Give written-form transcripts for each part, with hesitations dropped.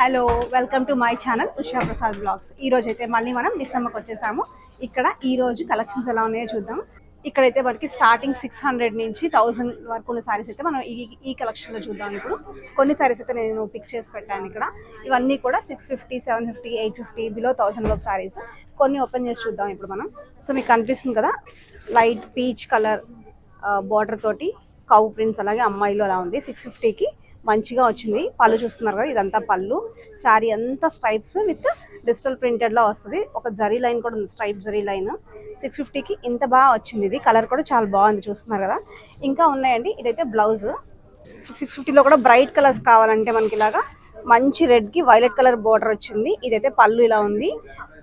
Hello, welcome to my channel Usha Prasad blogs. ఈ రోజు అయితే మళ్ళీ మనం డిసెంబర్కి వచ్చేసాము. ఇక్కడ ఈ రోజు కలెక్షన్స్ ఎలా ఉన్నాయో చూద్దాం. ఇక్కడైతే మనకి స్టార్టింగ్ 600 నుంచి 1000 వరకు ఉన్న శారీస్ అయితే మనం ఈ కలెక్షన్లో చూద్దాం. ఇప్పుడు కొన్ని శారీస్ అయితే నేను పిక్ చేసి పెట్టాను. ఇక్కడ ఇవన్నీ కూడా 650, 750, 850 బిలో 1000 లోపు శారీస్. కొన్ని ఓపెన్ చేసి చూద్దాం ఇప్పుడు మనం. సో మీకు కనిపిస్తుంది కదా, లైట్ పీచ్ కలర్ బార్డర్ తోటి కౌ ప్రింట్స్, అలాగే అమ్మాయిలో అలా ఉంది. 650కి మంచిగా వచ్చింది. పళ్ళు చూస్తున్నారు కదా, ఇదంతా పళ్ళు. శారీ అంతా స్ట్రైప్స్ విత్ డిజిటల్ ప్రింటెడ్ లో వస్తుంది. ఒక జరీ లైన్ కూడా ఉంది, స్ట్రైప్ జరీ లైన్. 650కి ఇంత బాగా వచ్చింది. ఇది కలర్ కూడా చాలా బాగుంది, చూస్తున్నారు కదా. ఇంకా ఉన్నాయండి. ఇదైతే బ్లౌజ్. 650లో కూడా బ్రైట్ కలర్స్ కావాలంటే మనకి ఇలాగా మంచి రెడ్ కి వైలెట్ కలర్ బోర్డర్ వచ్చింది. ఇదైతే పళ్ళు ఇలా ఉంది.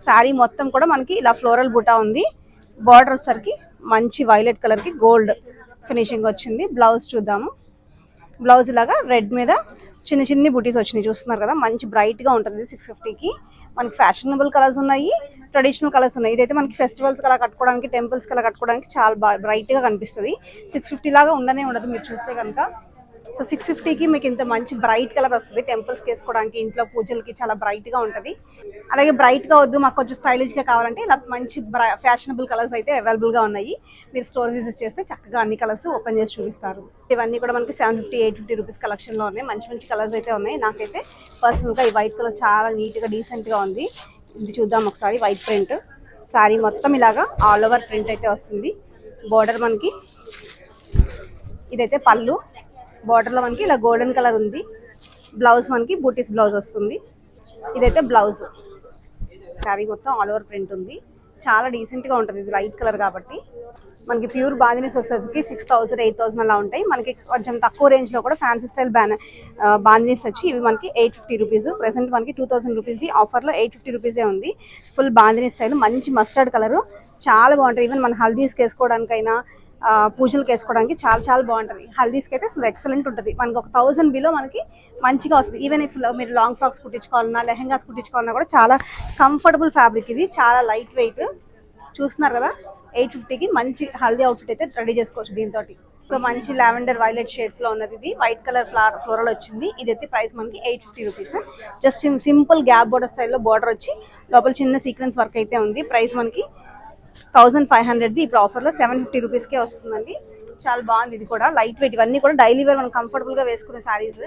శారీ మొత్తం కూడా మనకి ఇలా ఫ్లోరల్ బుటా ఉంది. బార్డర్ వచ్చేసరికి మంచి వైలెట్ కలర్ కి గోల్డ్ ఫినిషింగ్ వచ్చింది. బ్లౌజ్ చూద్దాము. బ్లౌజ్ లాగా రెడ్ మీద చిన్న చిన్ని బుటీస్ వచ్చినాయి, చూస్తున్నారు కదా. మంచి బ్రైట్ గా ఉంటుంది 650కి. మనకి ఫ్యాషనబుల్ కలర్స్ ఉన్నాయి, ట్రెడిషనల్ కలర్స్ ఉన్నాయి. ఇదైతే మనకి ఫెస్టివల్స్ అలా కట్టుకోవడానికి, టెంపుల్స్ అలా కట్టుకోవడానికి చాలా బ్రైట్ గా కనిపిస్తుంది. 650 లాగా ఉండనే ఉండదు మీరు చూస్తే కనుక. సో 650కి మీకు ఇంత మంచి బ్రైట్ కలర్ వస్తుంది. టెంపుల్స్కి వేసుకోవడానికి, ఇంట్లో పూజలకి చాలా బ్రైట్ గా ఉంటుంది. అలాగే బ్రైట్ గా వద్దు, మాకు కొంచెం స్టైలిష్ గా కావాలంటే ఇలా మంచి ఫ్యాషనబుల్ కలర్స్ అయితే అవైలబుల్ గా ఉన్నాయి. మీరు స్టోర్ విజిట్ చేస్తే చక్కగా అన్ని కలర్స్ ఓపెన్ చేసి చూపిస్తారు. ఇవన్నీ కూడా మనకి 750, 850 రూపీస్ కలెక్షన్ లో ఉన్నాయి. మంచి మంచి కలర్స్ అయితే ఉన్నాయి. నాకైతే పర్సనల్ గా ఈ వైట్ కలర్ చాలా నీట్ గా డీసెంట్ గా ఉంది. ఇది చూద్దాం ఒకసారి. వైట్ ప్రింట్ శారీ మొత్తం ఇలాగా ఆల్ ఓవర్ ప్రింట్ అయితే వస్తుంది. బోర్డర్ మనకి ఇదైతే పళ్ళు. బార్డర్ లో మనకి ఇలా గోల్డెన్ కలర్ ఉంది. బ్లౌజ్ మనకి బూటీస్ బ్లౌజ్ వస్తుంది. ఇదైతే బ్లౌజ్. శారీ మొత్తం ఆల్ ఓవర్ ప్రింట్ ఉంది. చాలా డీసెంట్ గా ఉంటుంది. ఇది లైట్ కలర్ కాబట్టి మనకి ప్యూర్ బాందినీస్ వచ్చేసరికి 6000, 8000 అలా ఉంటాయి. మనకి కొంచెం తక్కువ రేంజ్ లో కూడా ఫ్యాన్సీ స్టైల్ బాందినీస్ వచ్చి ఇవి మనకి 850 రూపీస్. ప్రెసెంట్ మనకి 2000 రూపీస్ ఆఫర్ లో 850 రూపీసే ఉంది. ఫుల్ బాందినీ స్టైల్, మంచి మస్టర్డ్ కలర్, చాలా బాగుంటుంది. ఈవెన్ మన హల్దీస్కి వేసుకోవడానికైనా, పూజలకు వేసుకోవడానికి చాలా చాలా బాగుంటుంది. హల్దీస్కి అయితే అసలు ఎక్సలెంట్ ఉంటుంది. మనకి ఒక 1000 బిలో మనకి మంచిగా వస్తుంది. ఈవెన్ ఇఫ్ మీరు లాంగ్ ఫ్రాక్స్ కుట్టించుకోవాలన్నా, లెహెంగాస్ కుట్టించుకోవాలన్నా కూడా చాలా కంఫర్టబుల్ ఫ్యాబ్రిక్. ఇది చాలా లైట్ వెయిట్. చూస్తున్నారు కదా, 850కి మంచి హల్దీ అవుట్ఫిట్ అయితే రెడీ చేసుకోవచ్చు దీంతో. సో మంచి లావెండర్ వైలెట్ షేడ్స్ లో ఉన్నది. ఇది వైట్ కలర్ ఫ్లోరల్ వచ్చింది. ఇదైతే ప్రైస్ మనకి 850 rupees. Just simple gap border స్టైల్లో బోర్డర్ వచ్చి లోపల చిన్న సీక్వెన్స్ వర్క్ అయితే ఉంది. ప్రైస్ మనకి 1500. ఇప్పుడు ఆఫర్లో 750 రూపీస్కే వస్తుందండి. చాలా బాగుంది. ఇది కూడా లైట్ వెయిట్. ఇవన్నీ కూడా డైలీ వేర్ మనం కంఫర్టబుల్గా వేసుకునే శారీస్.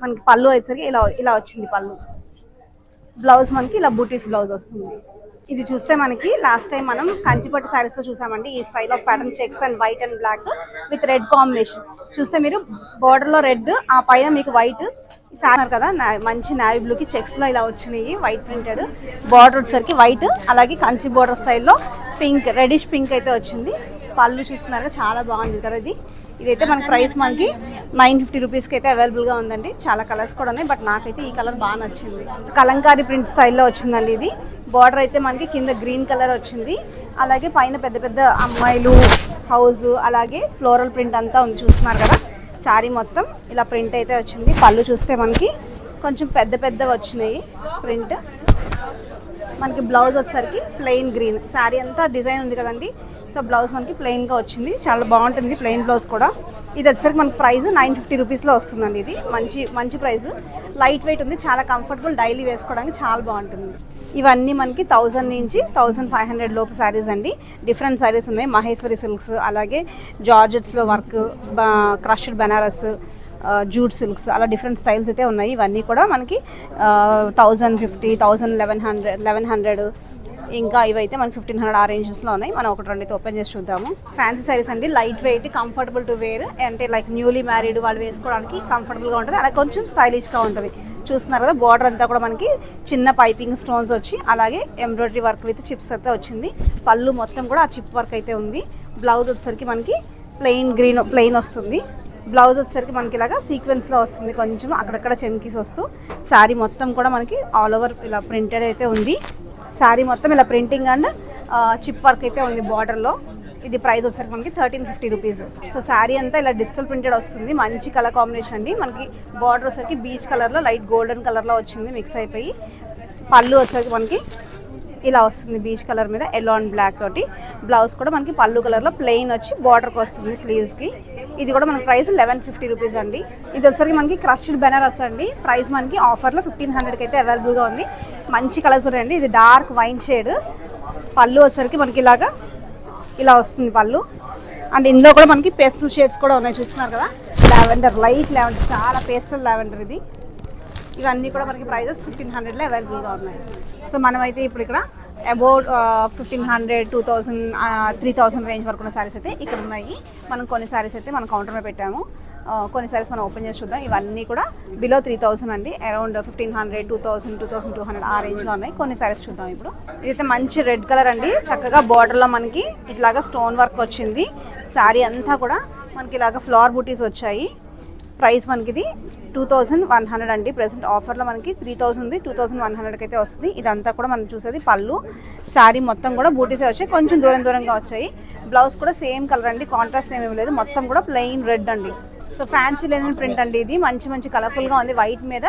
మనకి పళ్ళు వచ్చేసరికి ఇలా వచ్చింది పళ్ళు. బ్లౌజ్ మనకి ఇలా బూటీస్ బ్లౌజ్ వస్తుంది. ఇది చూస్తే మనకి లాస్ట్ టైం మనం కంచిపట్టు శారీస్లో చూసామండి. ఈ style of pattern, checks and white and black with red combination. చూస్తే మీరు బార్డర్లో రెడ్, ఆ పైన మీకు వైట్ సార్ కదా. మంచి నావీ బ్లూకి చెక్స్లో ఇలా వచ్చినాయి, వైట్ ప్రింటెడ్. బార్డర్ వచ్చేసరికి వైట్, అలాగే కంచి బార్డర్ స్టైల్లో పింక్, రెడిష్ పింక్ అయితే వచ్చింది. పళ్ళు చూస్తున్నారు, చాలా బాగుంది కదా ఇది. ఇదైతే మనకి ప్రైస్ మనకి 950 రూపీస్కి అయితే అవైలబుల్గా ఉందండి. చాలా కలర్స్ కూడా ఉన్నాయి, బట్ నాకైతే ఈ కలర్ బాగా నచ్చింది. కలంకారీ ప్రింట్ స్టైల్లో వచ్చిందండి ఇది. బార్డర్ అయితే మనకి కింద గ్రీన్ కలర్ వచ్చింది. అలాగే పైన పెద్ద పెద్ద అమ్మాయిలు, హౌస్, అలాగే ఫ్లోరల్ ప్రింట్ అంతా ఉంది. చూస్తున్నారు కదా, శారీ మొత్తం ఇలా ప్రింట్ అయితే వచ్చింది. పళ్ళు చూస్తే మనకి కొంచెం పెద్ద పెద్దవి వచ్చినాయి ప్రింట్. మనకి బ్లౌజ్ వచ్చేసరికి ప్లెయిన్ గ్రీన్. శారీ అంతా డిజైన్ ఉంది కదండి. సో బ్లౌజ్ మనకి ప్లెయిన్గా వచ్చింది. చాలా బాగుంటుంది ప్లెయిన్ బ్లౌజ్ కూడా. ఇది వచ్చేసరికి మనకి ప్రైస్ 950 రూపీస్లో వస్తుందండి. ఇది మంచి ప్రైస్. లైట్ వెయిట్ ఉంది, చాలా కంఫర్టబుల్, డైలీ వేసుకోవడానికి చాలా బాగుంటుంది. ఇవన్నీ మనకి 1000 నుంచి 1500 లోపు శారీస్ అండి. డిఫరెంట్ శారీస్ ఉన్నాయి. మహేశ్వరి సిల్క్స్, అలాగే జార్జెట్స్లో work, crushed Banaras, jute silks, అలా డిఫరెంట్ స్టైల్స్ అయితే ఉన్నాయి. ఇవన్నీ కూడా మనకి 1050, 1100. ఇంకా ఇవైతే మనకి 1500 ఆ రేంజెస్లో ఉన్నాయి. మనం ఒకటి రెండు అయితే ఓపెన్ చేసి చూద్దాము. ఫ్యాన్సీ శారీస్ అండి, light weight, comfortable to wear. అంటే లైక్ న్యూలీ మ్యారీడ్ వాళ్ళు వేసుకోవడానికి కంఫర్టబుల్గా ఉంటుంది, అలాగే కొంచెం స్టైలిష్గా ఉంటుంది. చూస్తున్నారు కదా, బార్డర్ అంతా కూడా మనకి చిన్న పైపింగ్ స్టోన్స్ వచ్చి, అలాగే ఎంబ్రాయిడరీ వర్క్ విత్ చిప్స్ అయితే వచ్చింది. పళ్ళు మొత్తం కూడా ఆ చిప్ వర్క్ అయితే ఉంది. బ్లౌజ్ వచ్చేసరికి మనకి ప్లెయిన్ వస్తుంది. బ్లౌజ్ వచ్చేసరికి మనకి ఇలాగా సీక్వెన్స్లో వస్తుంది, కొంచెం అక్కడక్కడ చెమ్కీస్ వస్తూ. శారీ మొత్తం కూడా మనకి ఆల్ ఓవర్ ఇలా ప్రింటెడ్ అయితే ఉంది. శారీ మొత్తం ఇలా ప్రింటింగ్ అండ్ చిప్ వర్క్ అయితే ఉంది బార్డర్లో. ఇది ప్రైస్ వచ్చేసరికి మనకి 1350 రూపీస్. సో శారీ అంతా ఇలా డిజిటల్ ప్రింటెడ్ వస్తుంది. మంచి కలర్ కాంబినేషన్ అండి. మనకి బార్డర్ వచ్చేసరికి బీచ్ కలర్లో లైట్ గోల్డెన్ కలర్లో వచ్చింది, మిక్స్ అయిపోయి. పళ్ళు వచ్చేసరికి మనకి ఇలా వస్తుంది, బీచ్ కలర్ మీద ఎల్లో అండ్ బ్లాక్ తోటి. బ్లౌజ్ కూడా మనకి పళ్ళు కలర్లో ప్లెయిన్ వచ్చి బార్డర్కి వస్తుంది స్లీవ్స్కి. ఇది కూడా మనకి ప్రైస్ 1150 రూపీస్ అండి. ఇది వచ్చేసరికి మనకి క్రష్డ్ బెనారస్ అండి. ప్రైస్ మనకి ఆఫర్లో 1500కి అయితే అవైలబుల్గా ఉంది. మంచి కలర్స్ ఉన్నాయండి. ఇది డార్క్ వైన్ షేడ్. పళ్ళు వచ్చేసరికి మనకి ఇలా వస్తుంది పళ్ళు. అండ్ ఇందులో కూడా మనకి పేస్టల్ షేడ్స్ కూడా ఉన్నాయి, చూస్తున్నారు కదా. లావెండర్, లైట్ లావెండర్, చాలా పేస్టల్ లావెండర్ ఇది. ఇవన్నీ కూడా మనకి ప్రైజెస్ 1500లో అవైలబుల్గా ఉన్నాయి. సో మనమైతే ఇప్పుడు ఇక్కడ అబౌట్ 1500, 2000, 3000 రేంజ్ వరకు ఉన్న శారీస్ అయితే ఇక్కడ ఉన్నాయి. మనం కొన్ని శారీస్ అయితే మనం కౌంటర్లో పెట్టాము. కొన్ని శారీస్ మనం ఓపెన్ చేసి చూద్దాం. ఇవన్నీ కూడా బిలో 3000 అండి. అరౌండ్ 1500, 2000, 2200 ఆ రేంజ్లో ఉన్నాయి. కొన్ని శారీస్ చూద్దాం ఇప్పుడు. ఇదైతే మంచి రెడ్ కలర్ అండి. చక్కగా బార్డర్లో మనకి ఇట్లాగా స్టోన్ వర్క్ వచ్చింది. శారీ అంతా కూడా మనకి ఇలాగా ఫ్లవర్ బూటీస్ వచ్చాయి. ప్రైస్ మనకి ఇది 2100 అండి. ప్రెసెంట్ ఆఫర్లో మనకి 3000 ఉంది, 2100కి అయితే వస్తుంది. ఇదంతా కూడా మనం చూసేది పళ్ళు. శారీ మొత్తం కూడా బూటీసే వచ్చాయి, కొంచెం దూరంగా వచ్చాయి. బ్లౌజ్ కూడా సేమ్ కలర్ అండి, కాంట్రాస్ట్ ఏమీ లేదు. మొత్తం కూడా ప్లెయిన్ రెడ్ అండి. సో ఫ్యాన్సీ లెనిన్ ప్రింట్ అండి. ఇది మంచి కలర్ఫుల్గా ఉంది. వైట్ మీద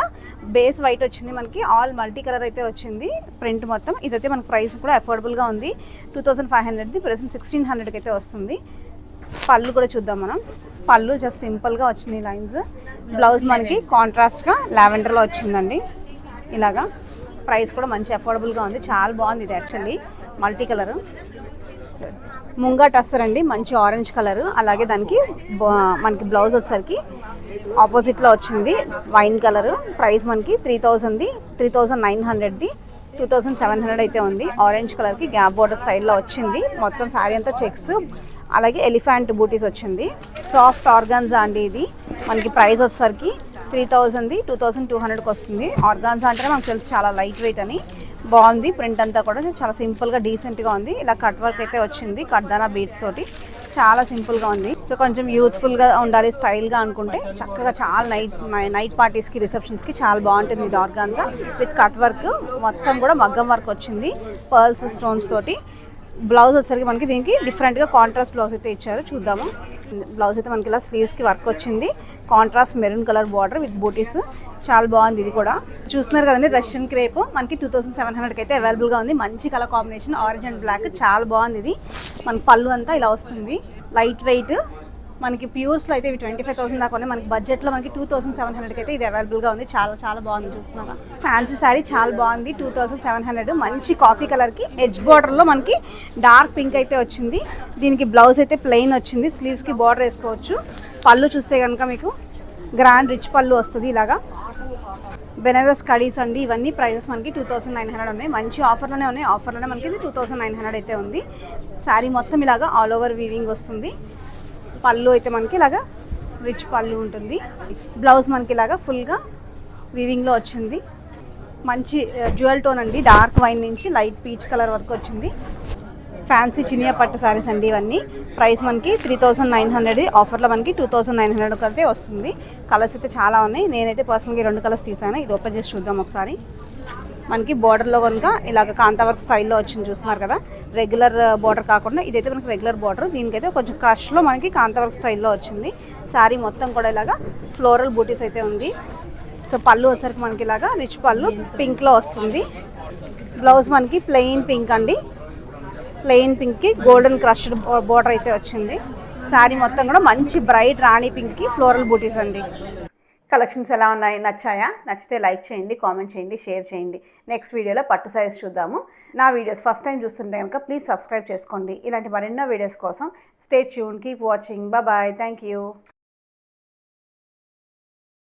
బేస్ వైట్ వచ్చింది మనకి. ఆల్ మల్టీ కలర్ అయితే వచ్చింది ప్రింట్ మొత్తం. ఇదైతే మనకి ప్రైస్ కూడా అఫోర్డబుల్గా ఉంది. 2500ది ప్రెసెంట్ 1600కి అయితే వస్తుంది. పళ్ళు కూడా చూద్దాం మనం. పళ్ళు జస్ట్ సింపుల్గా వచ్చింది లైన్స్. బ్లౌజ్ మనకి కాంట్రాస్ట్గా లావెండర్లో వచ్చిందండి ఇలాగా. ప్రైస్ కూడా మంచి అఫోర్డబుల్గా ఉంది. చాలా బాగుంది ఇది. Actually multi colour munga tussar అండి. మంచి ఆరెంజ్ కలర్. అలాగే దానికి మనకి బ్లౌజ్ వచ్చేసరికి ఆపోజిట్లో వచ్చింది వైన్ కలర్. ప్రైస్ మనకి 3000ది, 3900ది, 2700 అయితే ఉంది. ఆరెంజ్ కలర్కి గ్యాప్ బోర్డర్ స్టైల్లో వచ్చింది. మొత్తం శారీ అంతా చెక్స్, అలాగే ఎలిఫెంట్ బూటీస్ వచ్చింది. సాఫ్ట్ ఆర్గాన్జా అండి. ఇది మనకి ప్రైస్ వచ్చేసరికి 3000ది, 2200కి వస్తుంది. ఆర్గాన్జా అంటేనే మనకు తెలుసు చాలా లైట్ వెయిట్ అని. బాగుంది ప్రింట్ అంతా కూడా, చాలా సింపుల్గా డీసెంట్గా ఉంది. ఇలా కట్ వర్క్ అయితే వచ్చింది కడ్దానా బీడ్స్ తోటి. చాలా సింపుల్గా ఉంది. సో కొంచెం యూత్ఫుల్గా ఉండాలి, స్టైల్గా అనుకుంటే చక్కగా చాలా నైట్ పార్టీస్కి, రిసెప్షన్స్కి చాలా బాగుంటుంది ఇది ఆర్గాన్జా విత్ కట్ వర్క్. మొత్తం కూడా మగ్గం వర్క్ వచ్చింది పర్ల్స్ స్టోన్స్ తోటి. బ్లౌజ్ వచ్చేసరికి మనకి దీనికి డిఫరెంట్గా కాంట్రాస్ట్ బ్లౌజ్ అయితే ఇచ్చారు. చూద్దాము. బ్లౌజ్ అయితే మనకి ఇలా స్లీవ్స్కి వర్క్ వచ్చింది. Contrast maroon colour border with butis. చాలా బాగుంది ఇది కూడా. చూస్తున్నారు కదండి, రష్యన్ క్రేప్ మనకి 2700కి అయితే అవైలబుల్గా ఉంది. మంచి colour combination orange and black. చాలా బాగుంది ఇది. మనకి పళ్ళు అంతా ఇలా వస్తుంది. లైట్ వెయిట్ మనకి ప్యూర్స్లో అయితే ఇవి 25,000 దాకా ఉన్నాయి. మనకి బడ్జెట్లో మనకి 2700కి అయితే ఇది అవైలబుల్గా ఉంది. చాలా బాగుంది. చూస్తున్నారా, ఫ్యాన్సీ శారీ చాలా బాగుంది. 2700. మంచి కాఫీ కలర్కి ఎడ్జ్ బార్డర్లో మనకి డార్క్ పింక్ అయితే వచ్చింది. దీనికి బ్లౌజ్ అయితే ప్లెయిన్ వచ్చింది. స్లీవ్స్కి బార్డర్ వేసుకోవచ్చు. పళ్ళు చూస్తే కనుక మీకు గ్రాండ్ రిచ్ పళ్ళు వస్తుంది ఇలాగా. బెనారస్ కడీస్ అండి. ఇవన్నీ ప్రైజెస్ మనకి 2900 ఉన్నాయి. మంచి ఆఫర్లోనే ఉన్నాయి. ఆఫర్లోనే మనకి 2900 అయితే ఉంది. శారీ మొత్తం ఇలాగా ఆల్ ఓవర్ వీవింగ్ వస్తుంది. పళ్ళు అయితే మనకి ఇలాగా రిచ్ పళ్ళు ఉంటుంది. బ్లౌజ్ మనకి ఇలాగా ఫుల్గా వీవింగ్లో వచ్చింది. మంచి జ్యువెల్ టోన్ అండి. డార్క్ వైన్ నుంచి లైట్ పీచ్ కలర్ వరకు వచ్చింది. ఫ్యాన్సీ చినియా పట్టు శారీస్ అండి ఇవన్నీ. ప్రైస్ మనకి 3900. ఆఫర్లో మనకి 2900 అయితే వస్తుంది. కలర్స్ అయితే చాలా ఉన్నాయి. నేనైతే పర్సనల్గా 2 కలర్స్ తీసాను. ఇది ఓపెన్ చేసి చూద్దాం ఒకసారి. మనకి బార్డర్లో కనుక ఇలాగ కాంతా వర్క్ స్టైల్లో వచ్చింది, చూస్తున్నారు కదా. రెగ్యులర్ బార్డర్ కాకుండా ఇదైతే మనకి రెగ్యులర్ బార్డర్. దీనికైతే కొంచెం క్రష్లో మనకి కాంతా వర్క్ స్టైల్లో వచ్చింది. శారీ మొత్తం కూడా ఇలాగా ఫ్లోరల్ బూటీస్ అయితే ఉంది. సో పళ్ళు వచ్చరికి మనకి ఇలాగా రిచ్ పళ్ళు పింక్లో వస్తుంది. బ్లౌజ్ మనకి ప్లెయిన్ పింక్ అండి. ప్లెయిన్ పింక్కి గోల్డెన్ క్రష్డ్ బార్డర్ అయితే వచ్చింది. శారీ మొత్తం కూడా మంచి బ్రైట్ రాణి పింక్కి ఫ్లోరల్ బూటీస్ అండి. కలెక్షన్స్ ఎలా ఉన్నాయి, నచ్చాయా? నచ్చితే లైక్ చేయండి, కామెంట్ చేయండి, షేర్ చేయండి. నెక్స్ట్ వీడియోలో పట్టు సైజ్ చూద్దాము. నా వీడియోస్ ఫస్ట్ టైం చూస్తుంటే కనుక ప్లీజ్ సబ్స్క్రైబ్ చేసుకోండి. ఇలాంటి మరెన్నో వీడియోస్ కోసం stay tune, keep watching. Bye. Thank you.